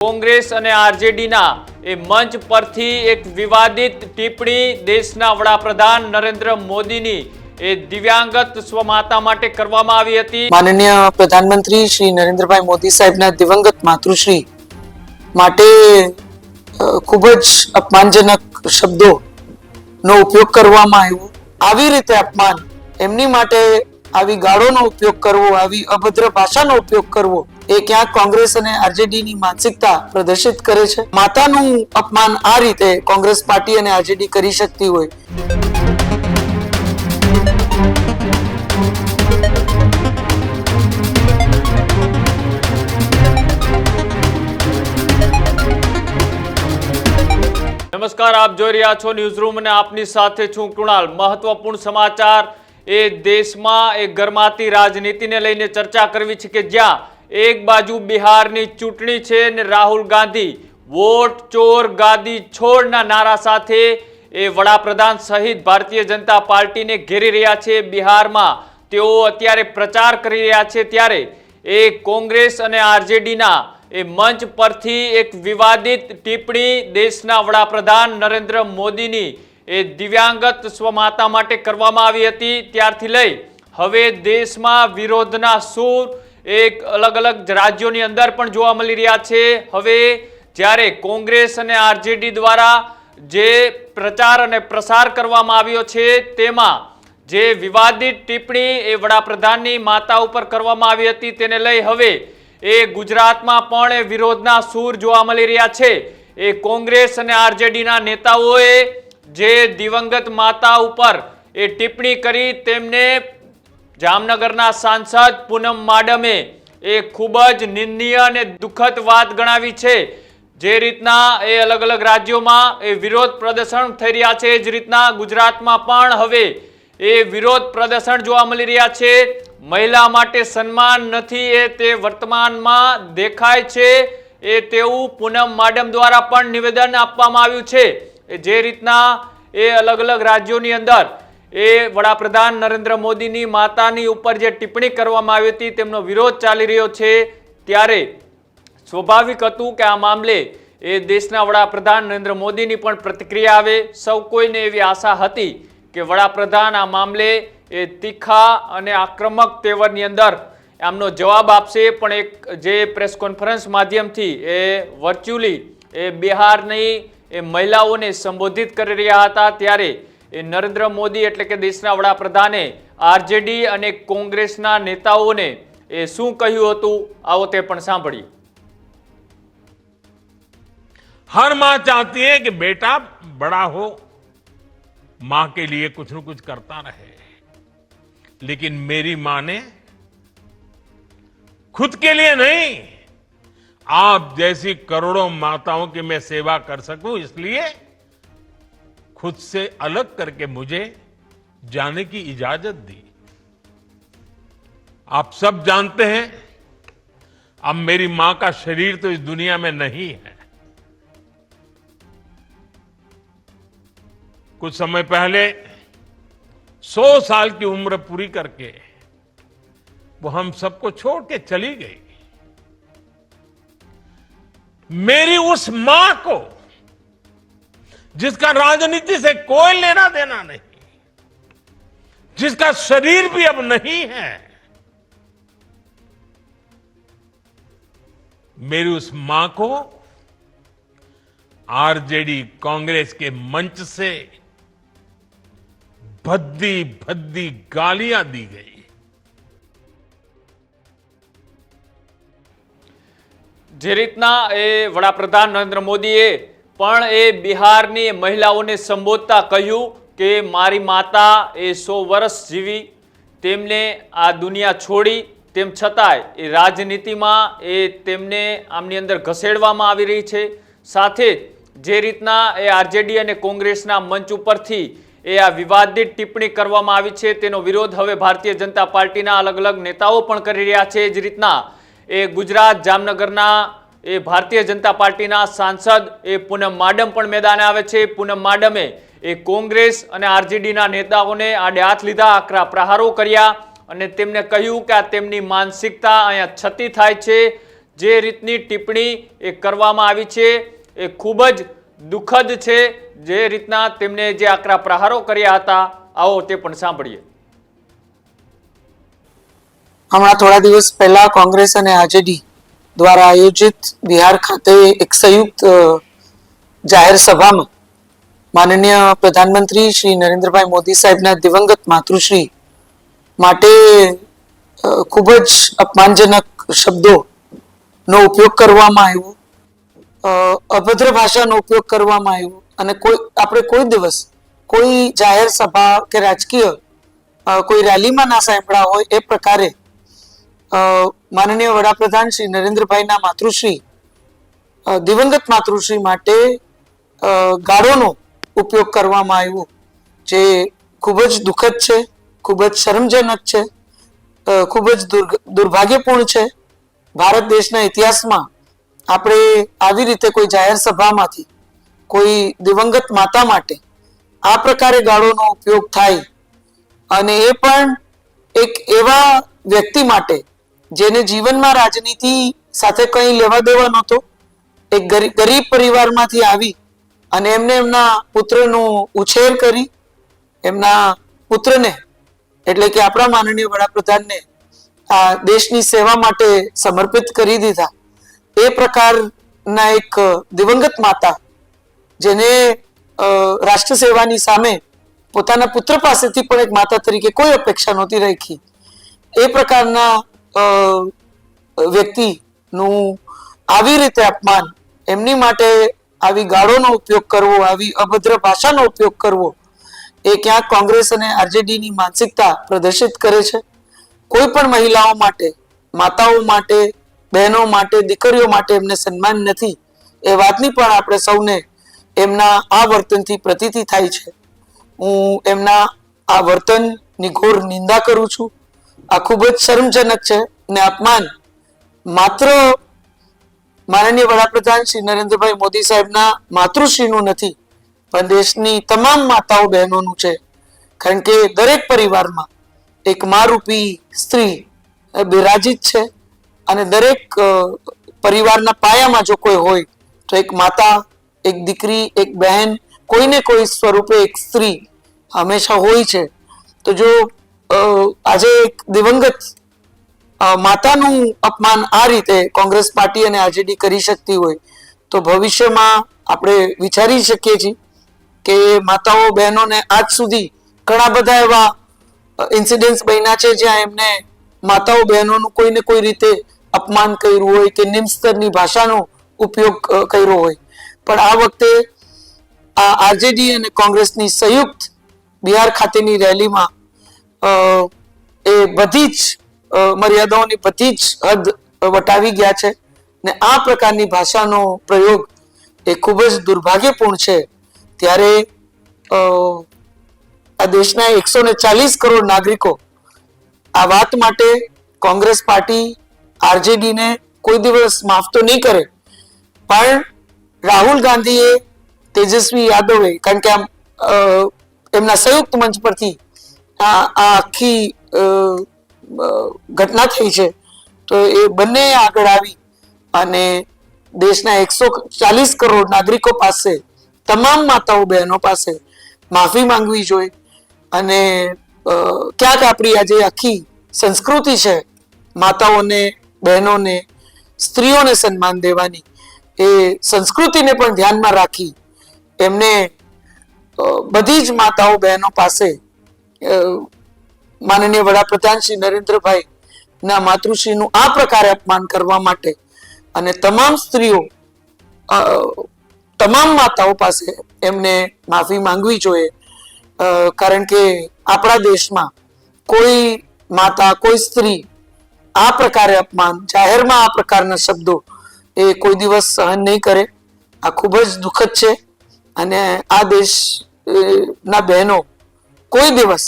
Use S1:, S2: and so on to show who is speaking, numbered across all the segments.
S1: કોંગ્રેસ અને આરજેડીના એ મંચ પરથી એક વિવાદિત ટિપ્પણી દેશના વડાપ્રધાન નરેન્દ્ર મોદીની એ દિવ્યાંગત સ્વમાતા માટે કરવામાં આવી હતી।
S2: માનનીય પ્રધાનમંત્રી શ્રી નરેન્દ્રભાઈ મોદી સાહેબના દિવંગત માતૃશ્રી માટે ખૂબ જ અપમાનજનક શબ્દોનો ઉપયોગ કરવામાં આવ્યો। આવી રીતે અપમાન એમની માટે આવી ગાળોનો ઉપયોગ કરવો, આવી અભદ્ર ભાષાનો ઉપયોગ કરવો એ ક્યાંક કોંગ્રેસ અને આરજેડીની માનસિકતા પ્રદર્શિત કરે છે। માતાનું અપમાન આ રીતે કોંગ્રેસ પાર્ટી અને આરજેડી કરી શકતી હોય।
S1: નમસ્કાર, આપ જોઈ રહ્યા છો ન્યૂઝરૂમ અને આપની સાથે છું કૃણાલ। મહત્વપૂર્ણ સમાચાર એ દેશમાં એક ગરમાતી રાજનીતિને લઈને ચર્ચા કરવી છે કે જ્યાં એક બાજુ બિહારની ચૂંટણી છે અને રાહુલ ગાંધી વોટ ચોર ગાદી છોડના નારા સાથે એ વડાપ્રધાન સહિત ભારતીય જનતા પાર્ટીને ઘેરી રહ્યા છે। બિહારમાં તેઓ અત્યારે પ્રચાર કરી રહ્યા છે ત્યારે એ કોંગ્રેસ અને આરજેડીના એ મંચ પરથી એક વિવાદિત ટિપ્પણી દેશના વડાપ્રધાન નરેન્દ્ર મોદીની એ દિવ્યાંગત સ્વમાતા માટે કરવામાં આવી હતી। ત્યારથી લઈ હવે દેશમાં વિરોધના સૂર એક અલગ અલગ રાજ્યોની અંદર પણ જોવા મળી રહ્યા છે। હવે જ્યારે કોંગ્રેસ અને આરજેડી દ્વારા જે પ્રચાર અને પ્રસાર કરવામાં આવ્યો છે તેમાં જે વિવાદિત ટિપ્પણી એ વડાપ્રધાનની માતા ઉપર કરવામાં આવી હતી તેને લઈ હવે એ ગુજરાતમાં પણ એ વિરોધના સૂર જોવા મળી રહ્યા છે। એ કોંગ્રેસ અને આરજેડીના નેતાઓએ જે દિવંગત માતા ઉપર એ ટિપ્પણી કરી તેમને જામનગરના સાંસદ પૂનમ માડમે એ ખૂબ જ નિંદનીય અને દુઃખદ વાત ગણાવી છે। જે રીતના એ અલગ અલગ રાજ્યોમાં એ વિરોધ પ્રદર્શન થઈ રહ્યા છે જ રીતના ગુજરાતમાં પણ હવે એ વિરોધ પ્રદર્શન જોવા મળી રહ્યા છે। મહિલા માટે સન્માન નથી એ તે વર્તમાનમાં દેખાય છે એ તેવું પૂનમ માડમ દ્વારા પણ નિવેદન આપવામાં આવ્યું છે। જે રીતના એ અલગ અલગ રાજ્યોની અંદર એ વડાપ્રધાન નરેન્દ્ર મોદીની માતાની ઉપર જે ટિપ્પણી કરવામાં આવી હતી તેમનો વિરોધ ચાલી રહ્યો છે ત્યારે સ્વાભાવિક હતું કે આ મામલે એ દેશના વડાપ્રધાન નરેન્દ્ર મોદીની પણ પ્રતિક્રિયા આવે। સૌ કોઈને એવી આશા હતી કે વડાપ્રધાન આ મામલે એ તીખા અને આક્રમક તેવરની અંદર આમનો જવાબ આપશે, પણ એક જે પ્રેસ કોન્ફરન્સ માધ્યમથી એ વર્ચ્યુઅલી એ બિહારની એ મહિલાઓને સંબોધિત કરી રહ્યા હતા ત્યારે એ નરેન્દ્ર મોદી એટલે કે દેશના વડાપ્રધાને આરજેડી અને કોંગ્રેસના નેતાઓને એ શું કહ્યું હતું આવો તે પણ સાંભળીએ।
S3: हर मां चाहती है कि बेटा बड़ा हो, मां के लिए कुछ न कुछ करता रहे, लेकिन मेरी मां ने खुद के लिए नहीं, आप जैसी करोड़ों माताओं की मैं सेवा कर सकूं इसलिए खुद से अलग करके मुझे जाने की इजाजत दी। आप सब जानते हैं अब मेरी मां का शरीर तो इस दुनिया में नहीं है। कुछ समय पहले 100 साल की उम्र पूरी करके वो हम सबको छोड़ के चली गई। मेरी उस मां को जिसका राजनीति से कोई लेना देना नहीं, जिसका शरीर भी अब नहीं है, मेरी उस मां को आरजेडी कांग्रेस के मंच से भद्दी भद्दी गालियां दी गई।
S1: જે રીતના એ વડાપ્રધાન નરેન્દ્ર મોદીએ પણ એ બિહારની મહિલાઓને સંબોધતા કહ્યું કે મારી માતા એ 100 વર્ષ જીવી, તેમને આ દુનિયા છોડી, તેમ છતાંય એ રાજનીતિમાં એ તેમને આમની અંદર ઘસેડવામાં આવી રહી છે। સાથે જે રીતના એ આરજેડી અને કોંગ્રેસના મંચ ઉપરથી એ આ વિવાદિત ટિપ્પણી કરવામાં આવી છે તેનો વિરોધ હવે ભારતીય જનતા પાર્ટીના અલગ અલગ નેતાઓ પણ કરી રહ્યા છે। જ રીતના એ ગુજરાત જામનગરના એ ભારતીય જનતા પાર્ટીના સાંસદ એ પૂનમ માડમ પણ મેદાને આવે છે। પૂનમ માડમે એ કોંગ્રેસ અને આરજેડીના નેતાઓને આડે હાથ લીધા, આકરા પ્રહારો કર્યા અને તેમને કહ્યું કે આ તેમની માનસિકતા અહીંયા છતી થાય છે। જે રીતની ટિપ્પણી એ કરવામાં આવી છે એ ખૂબ જ દુઃખદ છે. જે રીતના તેમને જે આકરા પ્રહારો કર્યા હતા, આવો તે પણ સાંભળીએ.
S2: હમણાં થોડા દિવસ પહેલા કોંગ્રેસ અને આરજેડી દ્વારા આયોજિત બિહાર ખાતે એક સંયુક્ત જાહેર સભામાં માનનીય પ્રધાનમંત્રી શ્રી નરેન્દ્રભાઈ મોદી સાહેબના દિવંગત માતૃશ્રી માટે ખૂબ જ અપમાનજનક શબ્દોનો ઉપયોગ કરવામાં આવ્યો, અભદ્ર ભાષાનો ઉપયોગ કરવામાં આવ્યો અને આપણે કોઈ દિવસ કોઈ જાહેર સભા કે રાજકીય કોઈ રેલીમાં ના સાંભળ્યા હોય એ પ્રકારે માનનીય વડાપ્રધાન શ્રી નરેન્દ્રભાઈના માતૃશ્રી દિવંગત માતૃશ્રી માટે ગાળોનો ઉપયોગ કરવામાં આવ્યો, જે ખૂબ જ દુઃખદ છે, ખૂબ જ શરમજનક છે, ખૂબ જ દુર્ભાગ્યપૂર્ણ છે. ભારત દેશના ઇતિહાસમાં આપણે આવી રીતે કોઈ જાહેર સભામાંથી કોઈ દિવંગત માતા માટે આ પ્રકારે ગાળોનો ઉપયોગ થાય અને એ પણ એક એવા વ્યક્તિ માટે જેને જીવનમાં રાજનીતિ સાથે કંઈ લેવા દેવા નહોતો, એક ગરીબ પરિવારમાંથી આવી અને એમને એમના પુત્રનો ઉછેર કરી, એમના પુત્રને એટલે કે આપણા માનનીય વડાપ્રધાનને આ દેશની સેવા માટે સમર્પિત કરી દીધા. એ પ્રકારના એક દિવંગત માતા જેને રાષ્ટ્ર સેવાની સામે પોતાના પુત્ર પાસેથી પણ એક માતા તરીકે કોઈ અપેક્ષા નહોતી રાખી, એ પ્રકારના વ્યક્તિનું આવી રીતે અપમાન, એમની માટે આવી ગાળોનો ઉપયોગ કરવો, આવી અભદ્ર ભાષાનો ઉપયોગ કરવો, એ ક્યાંક કોંગ્રેસ અને આરજેડીની માનસિકતા પ્રદર્શિત કરે છે. કોઈ પણ મહિલાઓ માટે, માતાઓ માટે, બહેનો માટે, દીકરીઓ માટે એમને સન્માન નથી, એ વાતની પણ આપણે સૌને એમના આ વર્તનથી પ્રતીતિ થાય છે. હું એમના આ વર્તનની ઘોર નિંદા કરું છું. આ ખૂબ જ શરમજનક છે ને અપમાન માત્ર માનનીય વડાપ્રધાન શ્રી નરેન્દ્રભાઈ મોદી સાહેબના માતૃશ્રીનું નથી, પણ દેશની તમામ માતાઓ બહેનોનું છે. કારણ કે દરેક પરિવારમાં એક મારૂપી સ્ત્રી બિરાજિત છે અને દરેક પરિવારના પાયામાં જો કોઈ હોય તો એક માતા, એક દીકરી, એક બહેન, કોઈને કોઈ સ્વરૂપે એક સ્ત્રી હંમેશા હોય છે. તો જો આજે એક દિવંગત માતાનું અપમાન આ રીતે કોંગ્રેસ પાર્ટી અને આરજેડી કરી શકતી હોય તો ભવિષ્યમાં આપણે વિચારી શકીએ છીએ કે માતાઓ બહેનોને આજ સુધી ઘણા બધા એવા ઇન્સિડન્ટ્સ બન્યા છે જ્યાં એમને માતાઓ બહેનોનું કોઈને કોઈ રીતે અપમાન કર્યું હોય કે નિમ્ન સ્તરની ભાષાનો ઉપયોગ કર્યો હોય. પણ આ વખતે આ આરજેડી અને કોંગ્રેસની સંયુક્ત બિહાર ખાતેની રેલીમાં એ બધી જ મર્યાદાઓની બધી જ હદ વટાવી ગયા છે ને આ પ્રકારની ભાષાનો પ્રયોગ એ ખૂબ જ દુર્ભાગ્યપૂર્ણ છે. ત્યારે આ દેશના 140 કરોડ નાગરિકો આ વાત માટે કોંગ્રેસ પાર્ટી આરજેડીને કોઈ દિવસ માફ તો નહીં કરે, પણ રાહુલ ગાંધીએ, તેજસ્વી યાદવે, કારણ કે એમના સંયુક્ત મંચ પરથી આ આખી ઘટના થઈ છે, તો એ બંને આગળ આવી અને દેશના 140 કરોડ નાગરિકો પાસે, તમામ માતાઓ બહેનો પાસે માફી માંગવી જોઈએ. અને ક્યાંક આપણી આજે આખી સંસ્કૃતિ છે માતાઓને, બહેનોને, સ્ત્રીઓને સન્માન દેવાની, એ સંસ્કૃતિને પણ ધ્યાનમાં રાખી એમને બધી જ માતાઓ બહેનો પાસે માનનીય વડાપ્રધાન શ્રી નરેન્દ્રભાઈ ના માતૃશ્રીનું આ પ્રકારે અપમાન કરવા માટે અને તમામ સ્ત્રીઓ, તમામ માતાઓ પાસે એમને માફી માંગવી જોઈએ. કારણ કે આપણા દેશમાં કોઈ માતા, કોઈ સ્ત્રી આ પ્રકારે અપમાન, જાહેરમાં આ પ્રકારના શબ્દો એ કોઈ દિવસ સહન નહીં કરે. આ ખૂબ જ દુઃખદ છે અને આ દેશના બહેનો કોઈ દિવસ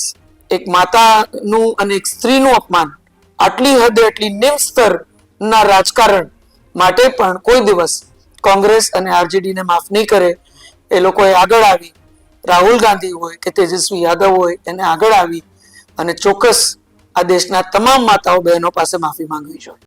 S2: એક માતાનું અને એક સ્ત્રીનું અપમાન આટલી હદે, આટલી નિમ્ન સ્તરના રાજકારણ માટે પણ કોઈ દિવસ કોંગ્રેસ અને આરજેડીને માફ નહીં કરે. એ લોકોએ આગળ આવી, રાહુલ ગાંધી હોય કે તેજસ્વી યાદવ હોય, એને આગળ આવી અને ચોક્કસ આ દેશના તમામ માતાઓ બહેનો પાસે માફી માંગવી જોઈએ.